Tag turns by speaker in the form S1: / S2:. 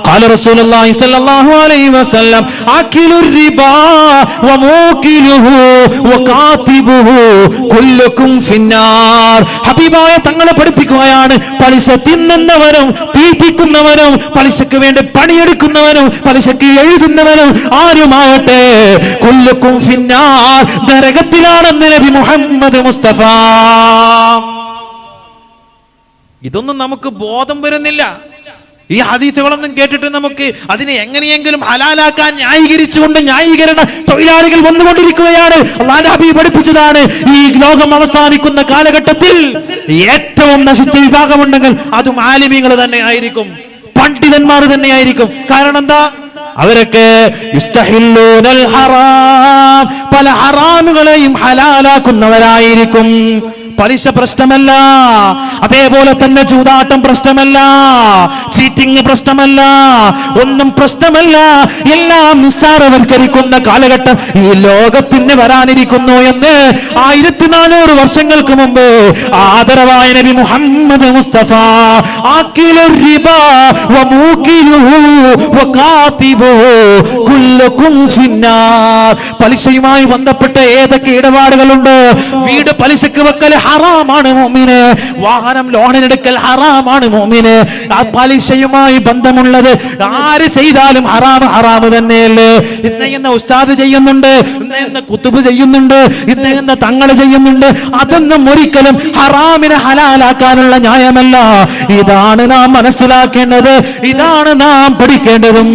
S1: قال رسول الله صلى الله عليه وسلم آكل الربا وموكله وكاتبه كلكم في النار. ഹബീബായ തങ്ങളെ പഠിപ്പിക്കുകയാണ്, പലിശ തിന്നുന്നവനും തീറ്റിക്കുന്നവനും പലിശക്ക് വേണ്ടി പണിയെടുക്കുന്നവനും പലിശക്ക് എഴുതുന്നവനും ആരുമാവട്ടെ കുല്ലുക്കും ഫിന്നാർ, നരകത്തിലാണെന്ന് നബി മുഹമ്മദ് മുസ്തഫ. ഇതൊന്നും നമുക്ക് ബോധം വരുന്നില്ല. ഈ ഹദീസുകളൊന്നും കേട്ടിട്ട് നമുക്ക് അതിനെ എങ്ങനെയെങ്കിലും ഹലാലാക്കാൻ ന്യായീകരിച്ചുകൊണ്ട് ന്യായീകരണ തൊഴിലാളികൾ വന്നുകൊണ്ടിരിക്കുകയാണ്. അല്ലാഹുവിന്റെ ഹബീബ് പഠിപ്പിച്ചതാണ്, ഈ ലോകം അവസാനിക്കുന്ന കാലഘട്ടത്തിൽ ഏറ്റവും നശിച്ച വിഭാഗമുണ്ടെങ്കിൽ അതും ആലിമീങ്ങൾ തന്നെ ആയിരിക്കും, പണ്ഡിതന്മാർ തന്നെ ആയിരിക്കും. കാരണം എന്താ? അവരൊക്കെ യുസ്തഹില്ലൂനൽ ഹറാം, പല ഹറാമുകളെയും ഹലാലാക്കുന്നവരായിരിക്കും. പലിശ പ്രശ്നമല്ല, അതേപോലെ തന്നെ ചൂതാട്ടം പ്രശ്നമല്ല, ചീറ്റിംഗ് പ്രശ്നമല്ല, ഒന്നും പ്രശ്നമല്ല. എല്ലാം നിസ്സാരവൽക്കരിക്കുന്ന കാലഘട്ടം ഈ ലോകത്തിന് വരാനിരിക്കുന്നു എന്ന് 1400 വർഷങ്ങൾക്ക് മുമ്പ് ആദരവായ നബി മുഹമ്മദ് മുസ്തഫ ആക്കിലുർ റിബാ വമൂകിലുഹു വകാതിബുഹു കുല്ലുകും ഫിന്നാർ. പലിശയുമായി ബന്ധപ്പെട്ട ഏതൊക്കെ ഇടപാടുകളുണ്ട്? വീട് പലിശക്ക് വെക്കൽ ഹറാമാണ് മുഅ്മിനെ, വാഹനം ലോണിനെടുക്കൽ ഹറാമാണ് മുഅ്മിനെ. ആ പലിശയുമായി ബന്ധമുള്ളത് ആര് ചെയ്താലും ഹറാമ് തന്നെയല്ലേ. ഇന്ന ഉസ്താദ് ചെയ്യുന്നുണ്ട്, ഇന്ന കുത്തുബ് ചെയ്യുന്നുണ്ട്, ഇന്ന തങ്ങള് ചെയ്യുന്നുണ്ട്, അതൊന്നും ഒരിക്കലും ഹറാമിനെ ഹലാലാക്കാനുള്ള ന്യായമല്ല. ഇതാണ് നാം മനസ്സിലാക്കേണ്ടത്, ഇതാണ് നാം പഠിക്കേണ്ടതും.